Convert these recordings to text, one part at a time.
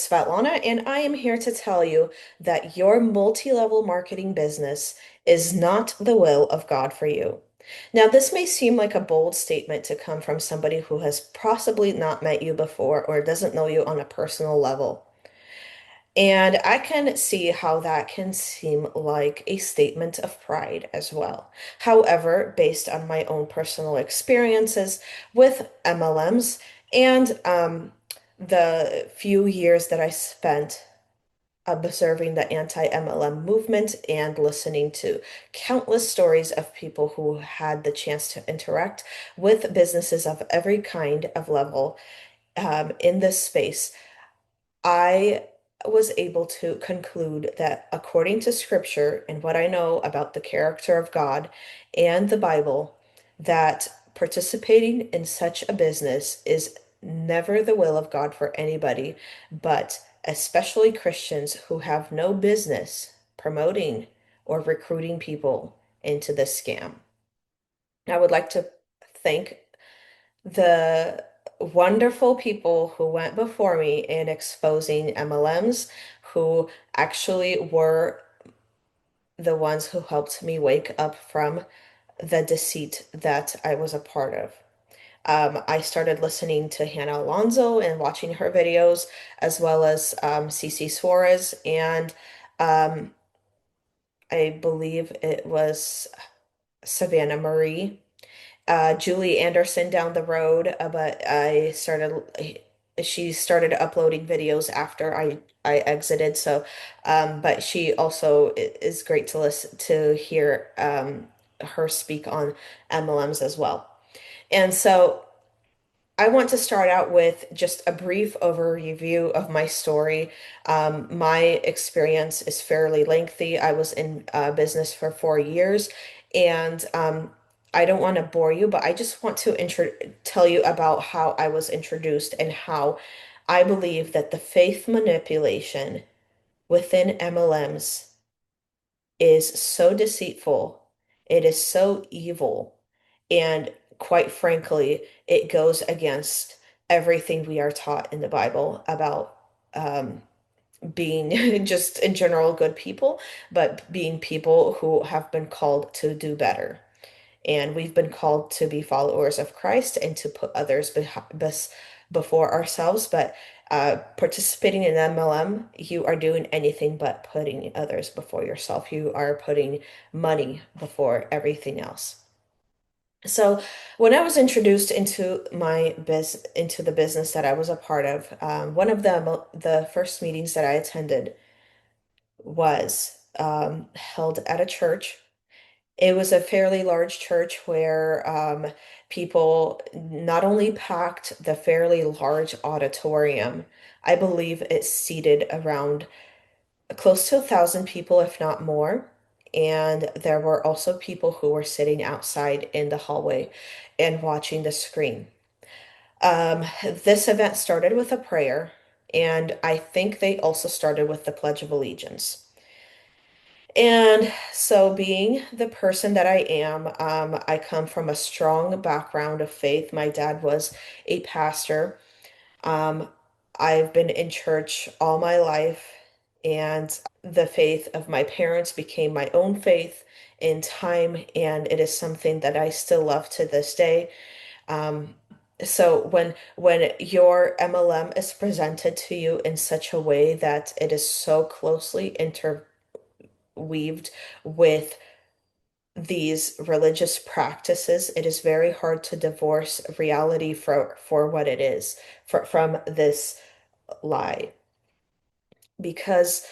Svetlana, and I am here to tell you that your multi-level marketing business is not the will of God for you. Now, this may seem like a bold statement to come from somebody who has possibly not met you before or doesn't know you on a personal level. And I can see how that can seem like a statement of pride as well. However, based on my own personal experiences with MLMs and the few years that I spent observing the anti-MLM movement and listening to countless stories of people who had the chance to interact with businesses of every kind of level in this space, I was able to conclude that according to scripture and what I know about the character of God and the Bible, that participating in such a business is never the will of God for anybody, but especially Christians who have no business promoting or recruiting people into this scam. I would like to thank the wonderful people who went before me in exposing MLMs, who actually were the ones who helped me wake up from the deceit that I was a part of. I started listening to Hannah Alonso and watching her videos, as well as Cece Suarez, and um, I believe it was Savannah Marie. Julie Anderson down the road, but she started uploading videos after I exited. So, but she also is great to listen to hear her speak on MLMs as well. And so I want to start out with just a brief overview of my story. My experience is fairly lengthy. I was in business for 4 years, and I don't want to bore you, but I just want to tell you about how I was introduced and how I believe that the faith manipulation within MLMs is so deceitful, it is so evil, and quite frankly, it goes against everything we are taught in the Bible about being just in general good people, but being people who have been called to do better. And we've been called to be followers of Christ and to put others before ourselves. But participating in MLM, you are doing anything but putting others before yourself. You are putting money before everything else. So when I was introduced into the business that I was a part of, one of the first meetings that I attended was held at a church. It was a fairly large church where people not only packed the fairly large auditorium, I believe it seated around close to 1,000 people, if not more. And there were also people who were sitting outside in the hallway and watching the screen. This event started with a prayer, and I think they also started with the Pledge of Allegiance. And so, being the person that I am, I come from a strong background of faith. My dad was a pastor. Um, I've been in church all my life, and the faith of my parents became my own faith in time, and it is something that I still love to this day. Um, so when your MLM is presented to you in such a way that it is so closely interweaved with these religious practices, it is very hard to divorce reality for what it is from this lie. Because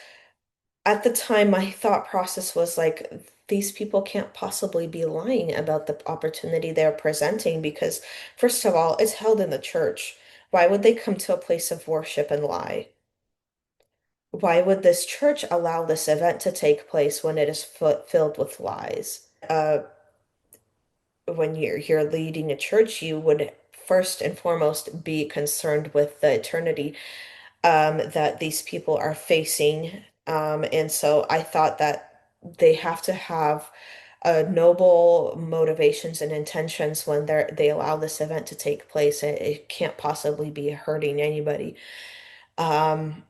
at the time, my thought process was like, these people can't possibly be lying about the opportunity they're presenting because, first of all, it's held in the church. Why would they come to a place of worship and lie? Why would this church allow this event to take place when it is filled with lies? When you're leading a church, you would first and foremost be concerned with the eternity that these people are facing. And so I thought that they have to have noble motivations and intentions when they allow this event to take place. It can't possibly be hurting anybody. Um,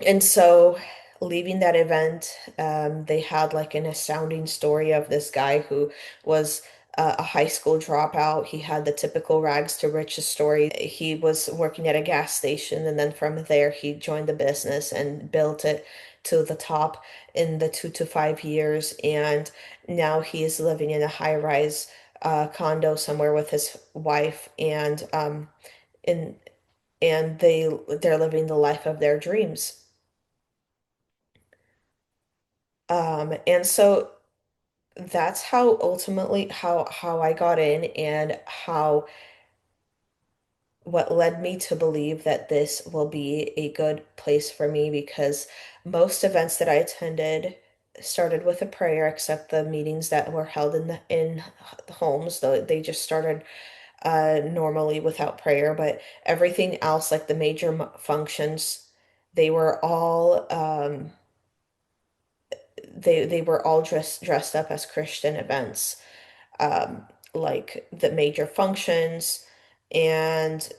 And so, leaving that event, they had like an astounding story of this guy who was a high school dropout. He had the typical rags to riches story. He was working at a gas station, and then from there, he joined the business and built it to the top in the 2 to 5 years. And now he is living in a high-rise condo somewhere with his wife, in and they're living the life of their dreams. And so that's how ultimately how I got in, and how what led me to believe that this will be a good place for me, because most events that I attended started with a prayer, except the meetings that were held in homes, though they just started normally without prayer. But everything else, like the major functions, they were all they were all dressed up as Christian events, um, like the major functions, and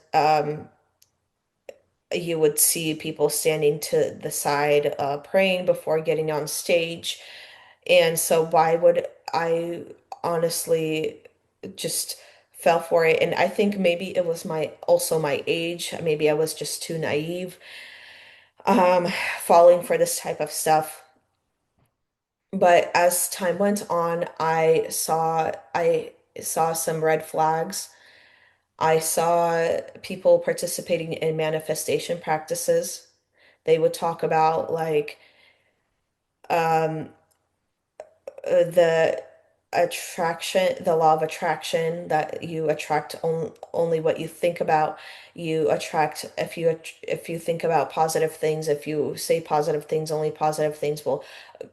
you would see people standing to the side, praying before getting on stage. And so, why would I honestly just fell for it? And I think maybe it was my age. Maybe I was just too naive, um, falling for this type of stuff. But as time went on, I saw some red flags. I saw people participating in manifestation practices. They would talk about like um, the the law of attraction, that you attract only what you think about. You attract, if you think about positive things, if you say positive things, only positive things will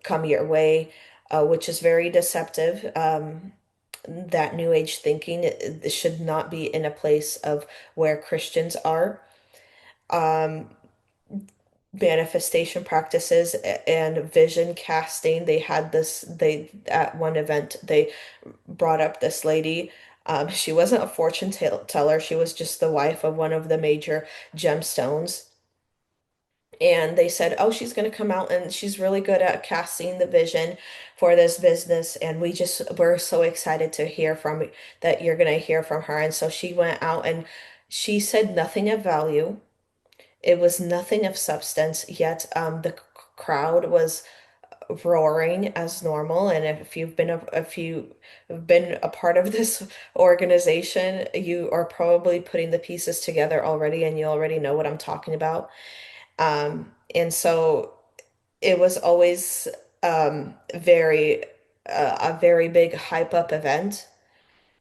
come your way, which is very deceptive. That new age thinking, it should not be in a place of where Christians are. Um, Manifestation practices and vision casting. They at one event they brought up this lady. She wasn't a fortune teller. She was just the wife of one of the major gemstones. And they said, "Oh, she's going to come out and she's really good at casting the vision for this business." And we're so excited to hear from that you're going to hear from her. And so she went out and she said nothing of value. It was nothing of substance, yet the crowd was roaring as normal. And if you've been a part of this organization, you are probably putting the pieces together already, and you already know what I'm talking about. And so it was always a very big hype up event.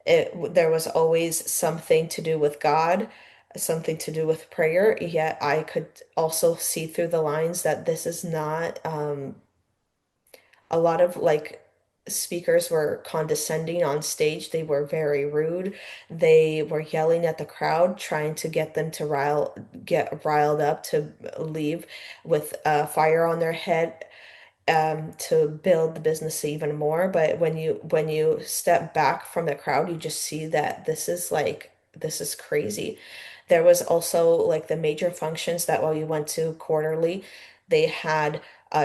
There was always something to do with God, something to do with prayer, yet I could also see through the lines that this is not, a lot of like speakers were condescending on stage. They were very rude. They were yelling at the crowd, trying to get them to get riled up to leave with fire on their head, to build the business even more. But when you step back from the crowd, you just see that this is crazy. There was also like the major functions that while you went to quarterly, they had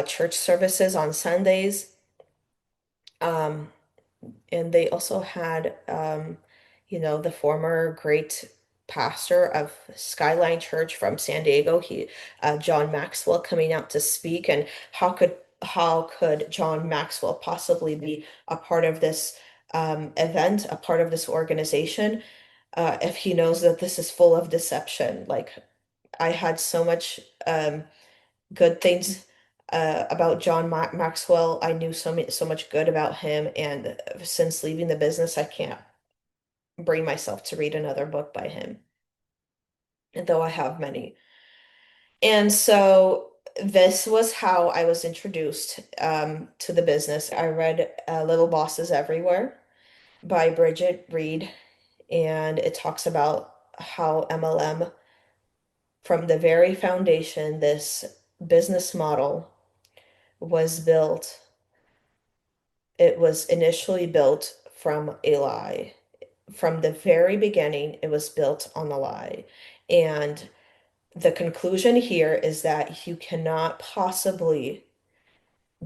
church services on Sundays. Um, and they also had, the former great pastor of Skyline Church from San Diego, John Maxwell, coming out to speak. And how could John Maxwell possibly be a part of this event, a part of this organization, if he knows that this is full of deception? Like, I had so much good things about John Maxwell. I knew so much good about him, and since leaving the business, I can't bring myself to read another book by him, though I have many. And so this was how I was introduced to the business. I read Little Bosses Everywhere by Bridget Reed, and it talks about how MLM, from the very foundation, this business model was built. It was initially built from a lie. From the very beginning, it was built on a lie. And The conclusion here is that you cannot possibly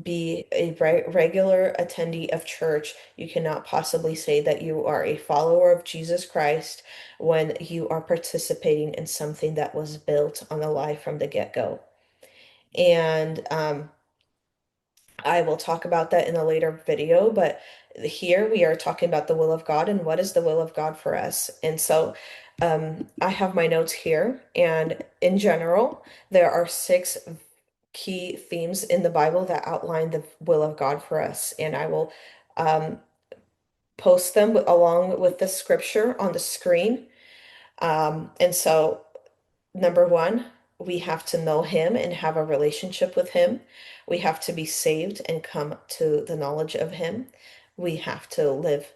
be a regular attendee of church. You cannot possibly say that you are a follower of Jesus Christ when you are participating in something that was built on a lie from the get-go. And I will talk about that in a later video, but here we are talking about the will of God and what is the will of God for us. And so I have my notes here, and in general, there are six key themes in the Bible that outline the will of God for us. And I will um, post them along with the scripture on the screen. And so, number one, we have to know Him and have a relationship with Him. We have to be saved and come to the knowledge of Him. We have to live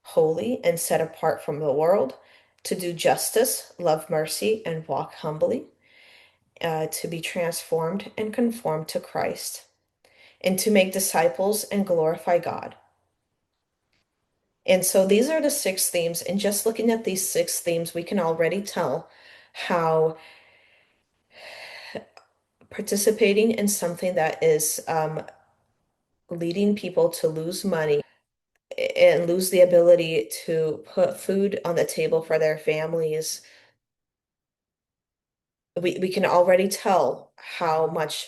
holy and set apart from the world, to do justice, love mercy, and walk humbly, to be transformed and conformed to Christ, and to make disciples and glorify God. And so these are the six themes. And just looking at these six themes, we can already tell how participating in something that is leading people to lose money and lose the ability to put food on the table for their families, we can already tell how much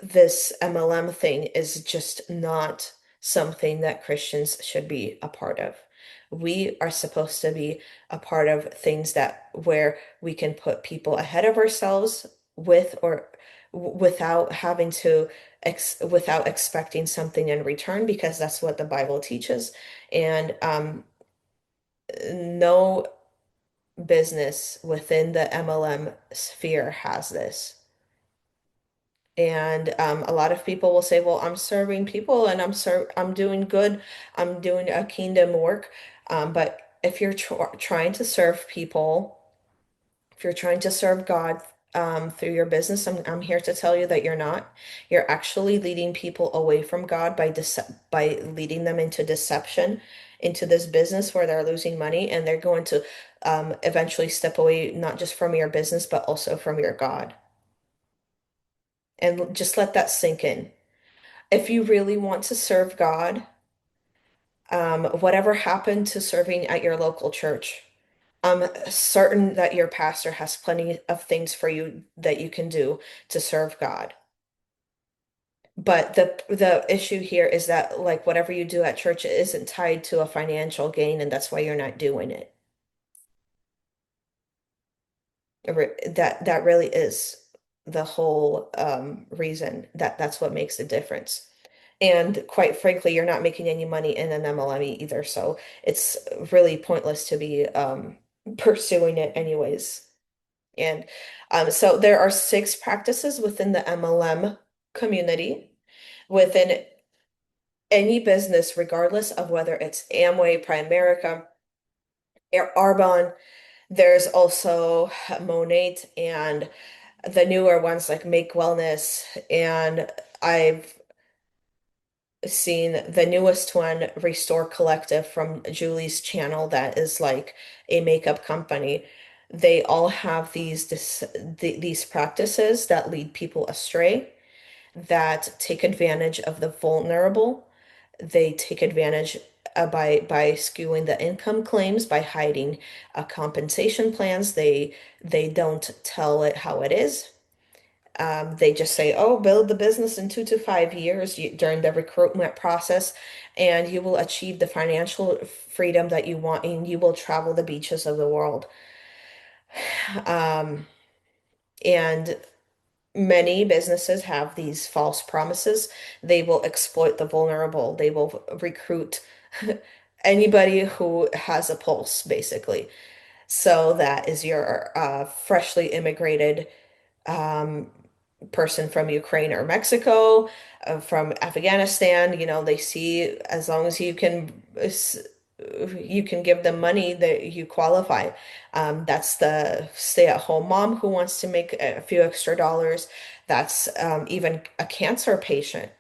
this MLM thing is just not something that Christians should be a part of. We are supposed to be a part of things that where we can put people ahead of ourselves with or without having to without expecting something in return, because that's what the Bible teaches. And no business within the MLM sphere has this. And a lot of people will say, "Well, I'm serving people and I'm doing good. I'm doing a kingdom work." But if you're trying to serve people, if you're trying to serve God through your business, I'm here to tell you that you're not. You're actually leading people away from God by by leading them into deception, into this business where they're losing money, and they're going to eventually step away not just from your business but also from your God. And just let that sink in. If you really want to serve God, whatever happened to serving at your local church, I'm certain that your pastor has plenty of things for you that you can do to serve God. But the issue here is that like whatever you do at church isn't tied to a financial gain, and that's why you're not doing it. That really is the whole reason that that's what makes the difference. And quite frankly, you're not making any money in an MLM either, so it's really pointless to be pursuing it anyways. And so there are six practices within the MLM community, within any business, regardless of whether it's Amway, Primerica, Arbonne. There's also Monate and the newer ones like Make Wellness, and I've seen the newest one, Restore Collective, from Julie's channel, that is like a makeup company. They all have these practices that lead people astray, that take advantage of the vulnerable. They take advantage by skewing the income claims, by hiding compensation plans. They don't tell it how it is. They just say, "Oh, build the business in 2 to 5 years during the recruitment process, and you will achieve the financial freedom that you want, and you will travel the beaches of the world." Um, and many businesses have these false promises. They will exploit the vulnerable. They will recruit anybody who has a pulse, basically. So that is your freshly immigrated um, person from Ukraine or Mexico, from Afghanistan. They see as long as you can give them money that you qualify. That's the stay-at-home mom who wants to make a few extra dollars. That's even a cancer patient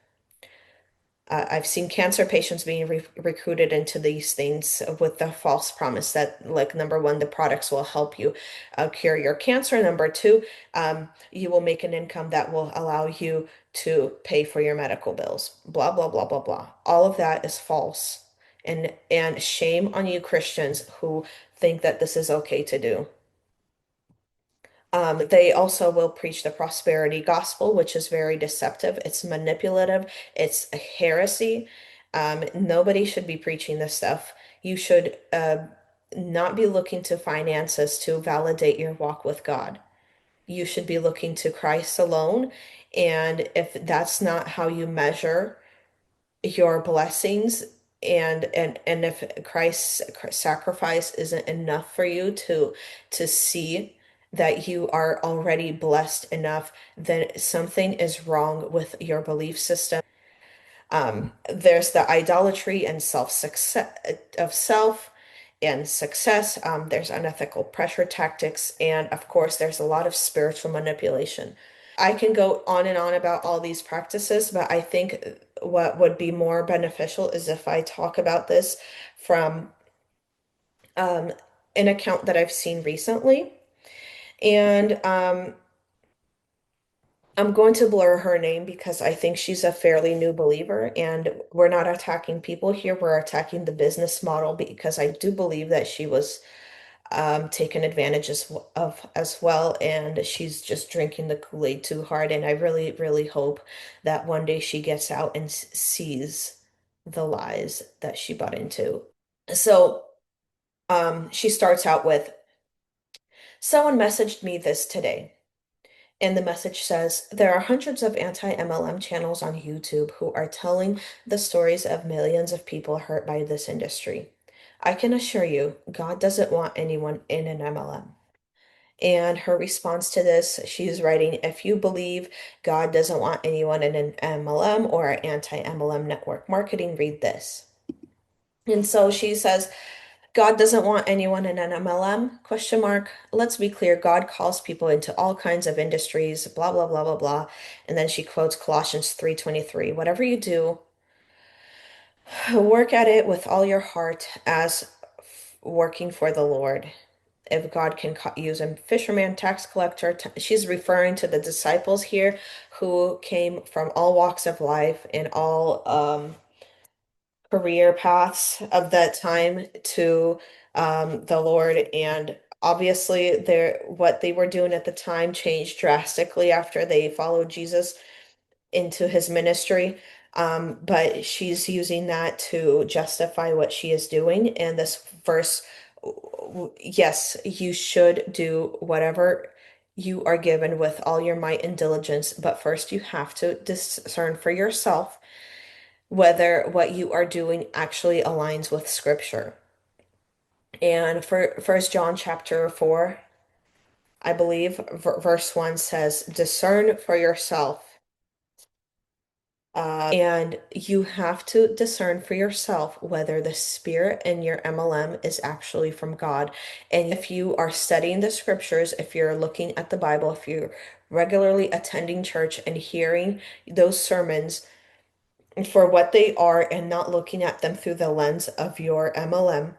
I've seen cancer patients being recruited into these things with the false promise that, like, number one, the products will help you cure your cancer. Number two, you will make an income that will allow you to pay for your medical bills. Blah, blah, blah, blah, blah. All of that is false. And shame on you Christians who think that this is okay to do. They also will preach the prosperity gospel, which is very deceptive. It's manipulative. It's a heresy. Nobody should be preaching this stuff. You should not be looking to finances to validate your walk with God. You should be looking to Christ alone. And if that's not how you measure your blessings, and if Christ's sacrifice isn't enough for you to see that you are already blessed enough, then something is wrong with your belief system. There's the idolatry and self success of self and success. There's unethical pressure tactics, and of course, there's a lot of spiritual manipulation. I can go on and on about all these practices, but I think what would be more beneficial is if I talk about this from um, an account that I've seen recently. And I'm going to blur her name because I think she's a fairly new believer, and we're not attacking people here. We're attacking the business model because I do believe that she was taken advantage of as well, and she's just drinking the Kool-Aid too hard. And I really, really hope that one day she gets out and sees the lies that she bought into. So, she starts out with, someone messaged me this today. And the message says, there are hundreds of anti-MLM channels on YouTube who are telling the stories of millions of people hurt by this industry. I can assure you, God doesn't want anyone in an MLM. And her response to this, she's writing, if you believe God doesn't want anyone in an MLM or anti-MLM network marketing, read this. And so she says, God doesn't want anyone in an MLM? Question mark. Let's be clear, God calls people into all kinds of industries, blah, blah, blah, blah, blah. And then she quotes Colossians 3:23. Whatever you do, work at it with all your heart as working for the Lord. If God can use a fisherman, tax collector, she's referring to the disciples here who came from all walks of life and all career paths of that time to the Lord. And obviously, what they were doing at the time changed drastically after they followed Jesus into his ministry. But she's using that to justify what she is doing. And this verse, yes, you should do whatever you are given with all your might and diligence, but first you have to discern for yourself whether what you are doing actually aligns with scripture. And for First John chapter 4, I believe, verse 1 says, discern for yourself. And you have to discern for yourself whether the spirit in your MLM is actually from God. And if you are studying the scriptures, if you're looking at the Bible, if you're regularly attending church and hearing those sermons for what they are and not looking at them through the lens of your MLM,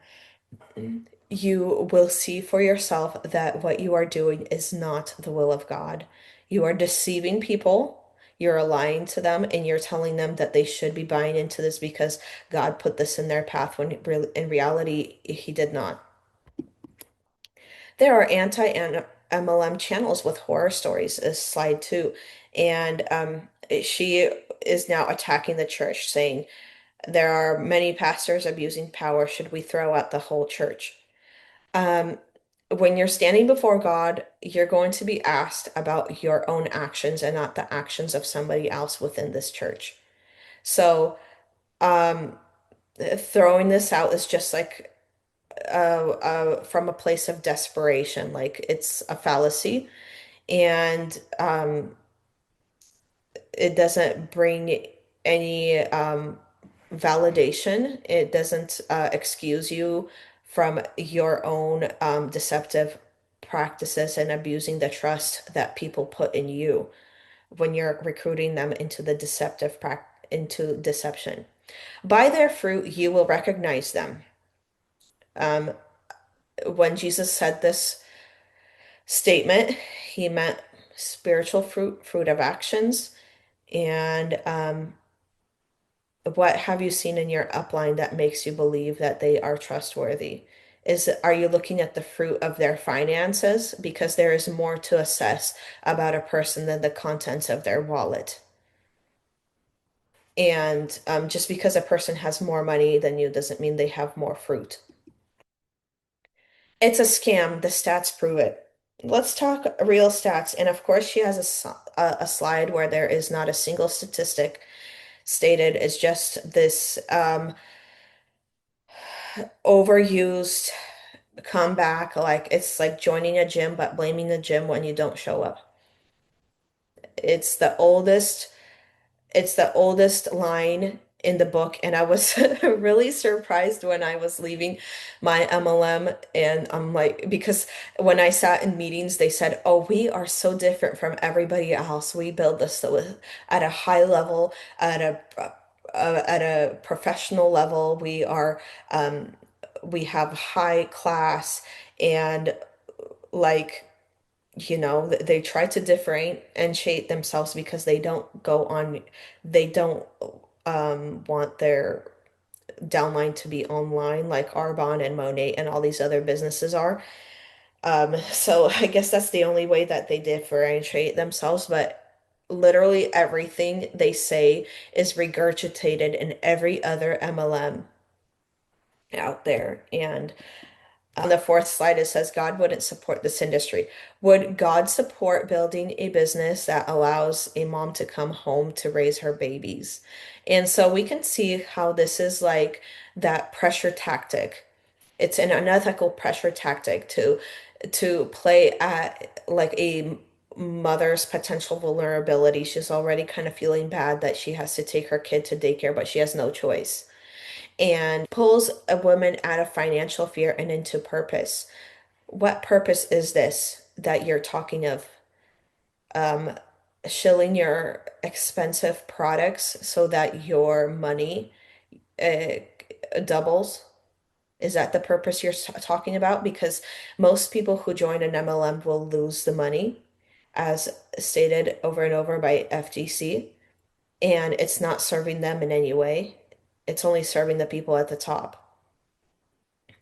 you will see for yourself that what you are doing is not the will of God. You are deceiving people, you're lying to them, and you're telling them that they should be buying into this because God put this in their path when in reality, He did not. There are anti-MLM channels with horror stories, is slide two. And she is now attacking the church, saying, there are many pastors abusing power. Should we throw out the whole church? Um, when you're standing before God, you're going to be asked about your own actions and not the actions of somebody else within this church. So, um, throwing this out is just like from a place of desperation, like it's a fallacy, and it doesn't bring any validation. It doesn't excuse you from your own deceptive practices and abusing the trust that people put in you when you're recruiting them into the deceptive into deception. By their fruit you will recognize them. Um, when Jesus said this statement, he meant spiritual fruit, fruit of actions. And what have you seen in your upline that makes you believe that they are trustworthy? Are you looking at the fruit of their finances? Because there is more to assess about a person than the contents of their wallet. And just because a person has more money than you doesn't mean they have more fruit. It's a scam. The stats prove it. Let's talk real stats. And of course, she has a slide where there is not a single statistic stated. It's just this overused comeback. Like it's like joining a gym, but blaming the gym when you don't show up. It's the oldest It's the oldest line in the book, and I was really surprised when I was leaving my MLM. And I'm like, because when I sat in meetings, they said, "Oh, we are so different from everybody else. We build this at a high level, at a professional level. Um, we have high class and like." They try to differentiate themselves because they don't want their downline to be online like Arbonne and Monet and all these other businesses are. So I guess that's the only way that they differentiate themselves, but literally everything they say is regurgitated in every other MLM out there. And on the fourth slide, it says God wouldn't support this industry. Would God support building a business that allows a mom to come home to raise her babies? And so we can see how this is like that pressure tactic. It's an unethical pressure tactic to play at like a mother's potential vulnerability. She's already kind of feeling bad that she has to take her kid to daycare, but she has no choice and pulls a woman out of financial fear and into purpose. What purpose is this that you're talking of? Um, Shilling your expensive products so that your money uh, doubles? Is that the purpose you're talking about? Because most people who join an MLM will lose the money, as stated over and over by FTC, and it's not serving them in any way. It's only serving the people at the top.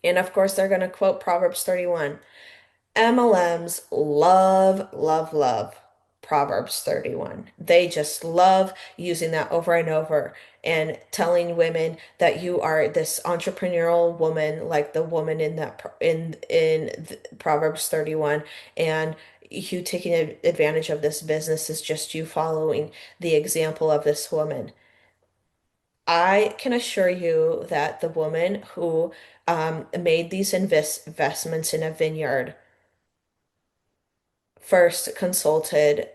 And of course, they're going to quote Proverbs 31. MLMs love, love, love Proverbs 31. They just love using that over and over and telling women that you are this entrepreneurial woman, like the woman in Proverbs 31, and you taking advantage of this business is just you following the example of this woman. I can assure you that the woman who made these investments in a vineyard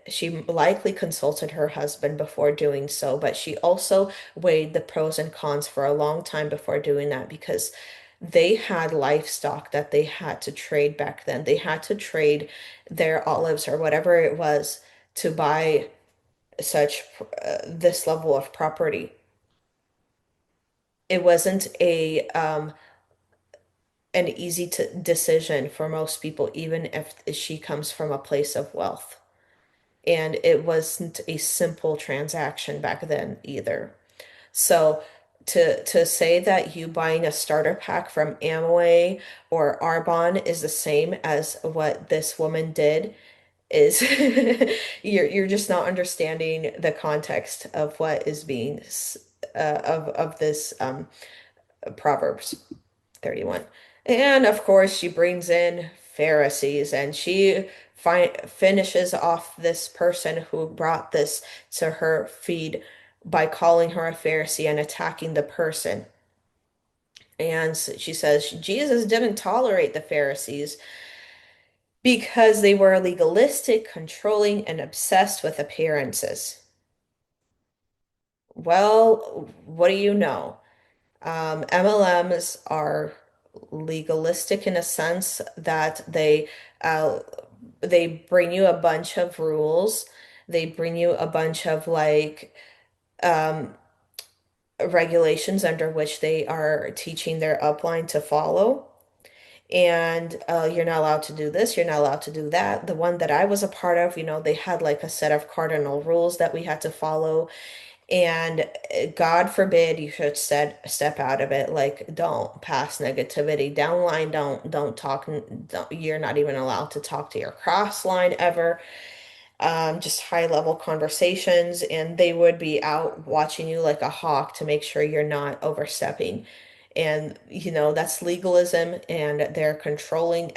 she likely consulted her husband before doing so, but she also weighed the pros and cons for a long time before doing that because they had livestock that they had to trade back then. They had to trade their olives or whatever it was to buy this level of property. It wasn't a an easy decision for most people, even if she comes from a place of wealth. And it wasn't a simple transaction back then either. So to say that you buying a starter pack from Amway or Arbonne is the same as what this woman did is you're just not understanding the context of what is being of this Proverbs 31. And of course, she brings in Pharisees and she finishes off this person who brought this to her feed by calling her a Pharisee and attacking the person. And she says Jesus didn't tolerate the Pharisees because they were legalistic, controlling, and obsessed with appearances. Well, what do you know? MLMs are legalistic in a sense that uh, they bring you a bunch of rules. They bring you a bunch of like regulations under which they are teaching their upline to follow. And you're not allowed to do this, you're not allowed to do that. The one that I was a part of, they had like a set of cardinal rules that we had to follow. And God forbid you should step out of it. Like, don't pass negativity downline. Don't talk. You're not even allowed to talk to your cross line ever. Just high level conversations, and they would be out watching you like a hawk to make sure you're not overstepping. And that's legalism, and they're controlling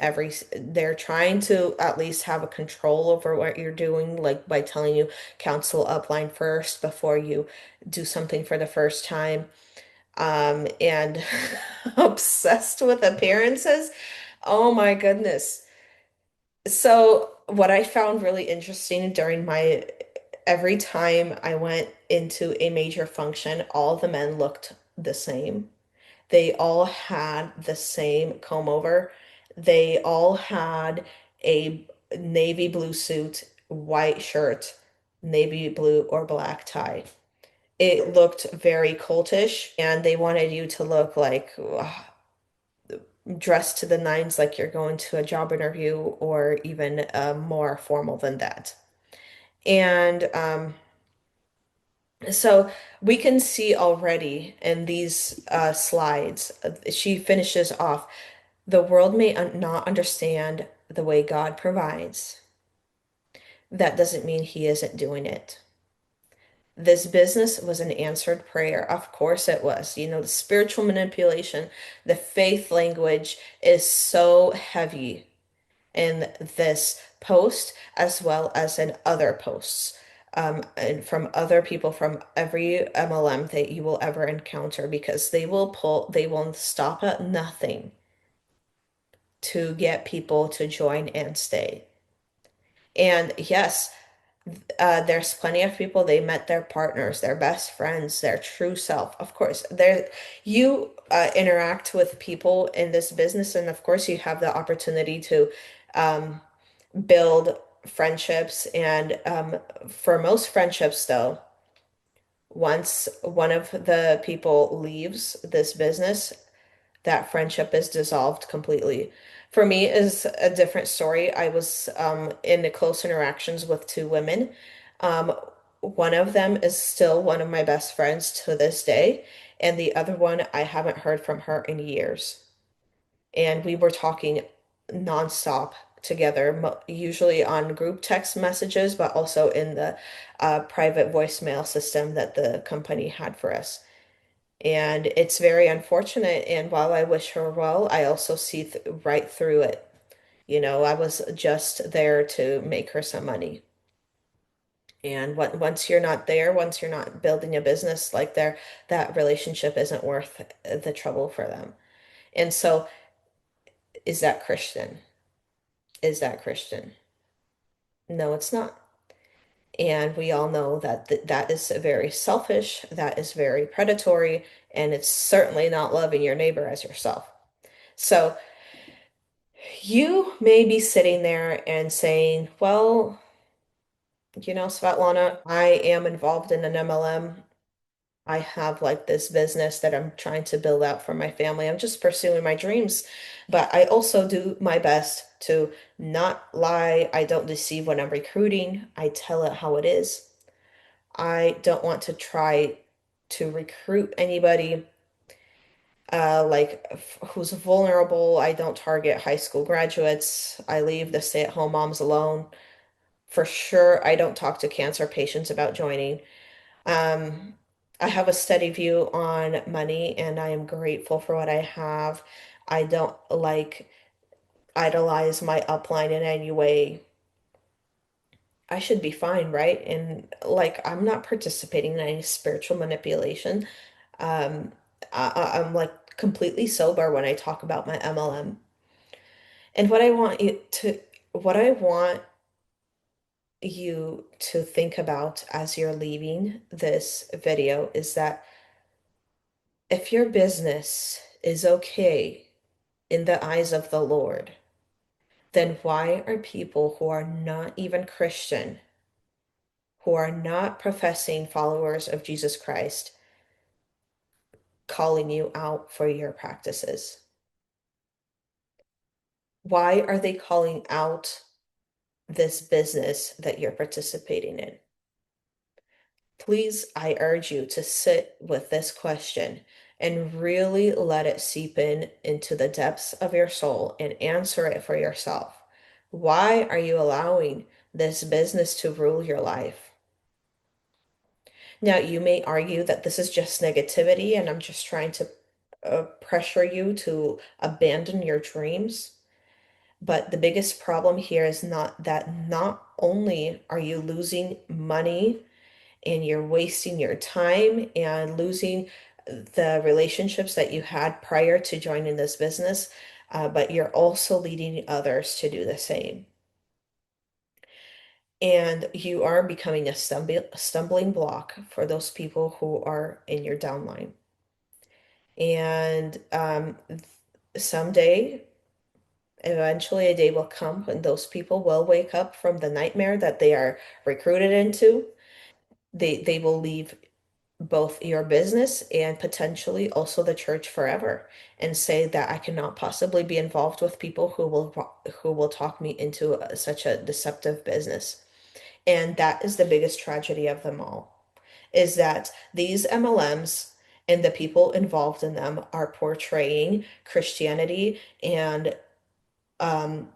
they're trying to at least have a control over what you're doing, like by telling you counsel upline first before you do something for the first time. And obsessed with appearances. Oh my goodness. So, what I found really interesting during my every time I went into a major function, all the men looked the same. They all had the same comb over. They all had a navy blue suit, white shirt, navy blue or black tie. It looked very cultish, and they wanted you to look like dressed to the nines, like you're going to a job interview, or even more formal than that. And so we can see already in these slides, she finishes off, the world may not understand the way God provides. That doesn't mean he isn't doing it. This business was an answered prayer. Of course it was. The spiritual manipulation, the faith language is so heavy in this post as well as in other posts, and from other people from every MLM that you will ever encounter, because they will stop at nothing to get people to join and stay. And yes, there's plenty of people, they met their partners, their best friends, their true self. Of course, you interact with people in this business, and of course, you have the opportunity to um, build friendships. And for most friendships, though, once one of the people leaves this business, that friendship is dissolved completely. For me, is a different story. I was in the close interactions with two women. Um, One of them is still one of my best friends to this day, and the other one, I haven't heard from her in years. And we were talking nonstop together, usually on group text messages, but also in the private voicemail system that the company had for us. And it's very unfortunate. And while I wish her well, I also see th right through it. I was just there to make her some money. And once you're not there, once you're not building a business like there, that relationship isn't worth the trouble for them. And so, is that Christian? Is that Christian? No, it's not. And we all know that that is very selfish, that is very predatory, and it's certainly not loving your neighbor as yourself. So you may be sitting there and saying, well, Svetlana, I am involved in an MLM. I have like this business that I'm trying to build out for my family. I'm just pursuing my dreams, but I also do my best to not lie. I don't deceive when I'm recruiting. I tell it how it is. I don't want to try to recruit anybody who's vulnerable. I don't target high school graduates. I leave the stay-at-home moms alone. For sure, I don't talk to cancer patients about joining. Um, I have a steady view on money, and I am grateful for what I have. I don't like idolize my upline in any way. I should be fine, right? And like, I'm not participating in any spiritual manipulation. Um, I'm like completely sober when I talk about my MLM. And what I want you to think about as you're leaving this video is that if your business is okay in the eyes of the Lord, then why are people who are not even Christian, who are not professing followers of Jesus Christ, calling you out for your practices? Why are they calling out this business that you're participating in? Please, I urge you to sit with this question and really let it seep in into the depths of your soul and answer it for yourself. Why are you allowing this business to rule your life? Now, you may argue that this is just negativity and I'm just trying to pressure you to abandon your dreams. But the biggest problem here is not that not only are you losing money and you're wasting your time and losing the relationships that you had prior to joining this business, but you're also leading others to do the same. And you are becoming a stumbling block for those people who are in your downline. And someday, eventually, a day will come when those people will wake up from the nightmare that they are recruited into. They will leave both your business and potentially also the church forever and say that I cannot possibly be involved with people who will talk me into such a deceptive business. And that is the biggest tragedy of them all, is that these MLMs and the people involved in them are portraying Christianity and um,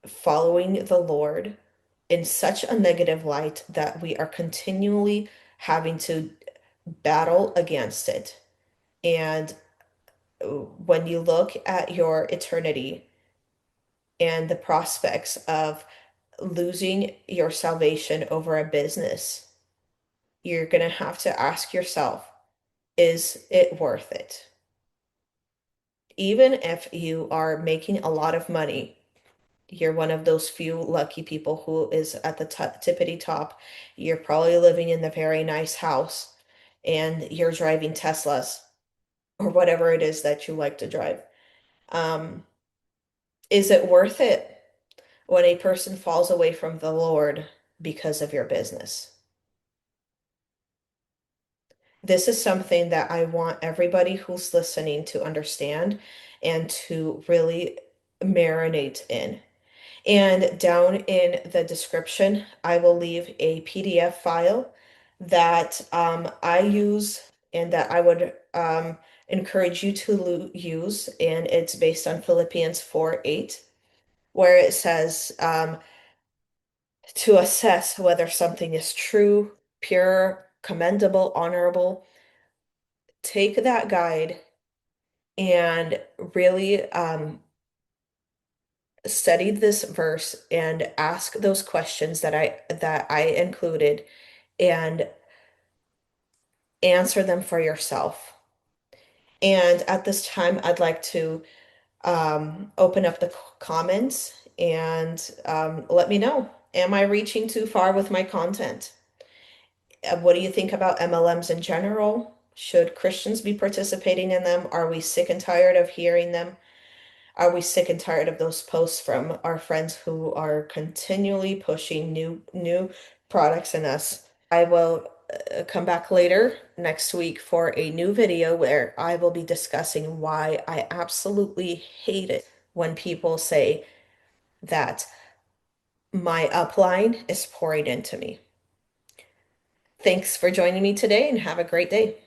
following the Lord in such a negative light that we are continually having to battle against it. And when you look at your eternity and the prospects of losing your salvation over a business, you're going to have to ask yourself, is it worth it? Even if you are making a lot of money, you're one of those few lucky people who is at the tippity top. You're probably living in a very nice house and you're driving Teslas or whatever it is that you like to drive. Um, is it worth it when a person falls away from the Lord because of your business? This is something that I want everybody who's listening to understand and to really marinate in. And down in the description, I will leave a PDF file that I use and that I would encourage you to use. And it's based on Philippians 4:8, where it says to assess whether something is true, pure, commendable, honorable. Take that guide and really study this verse and ask those questions that I included and answer them for yourself. And at this time, I'd like to open up the comments and let me know. Am I reaching too far with my content? What do you think about MLMs in general? Should Christians be participating in them? Are we sick and tired of hearing them? Are we sick and tired of those posts from our friends who are continually pushing new products in us? I will come back later next week for a new video where I will be discussing why I absolutely hate it when people say that my upline is pouring into me. Thanks for joining me today and have a great day.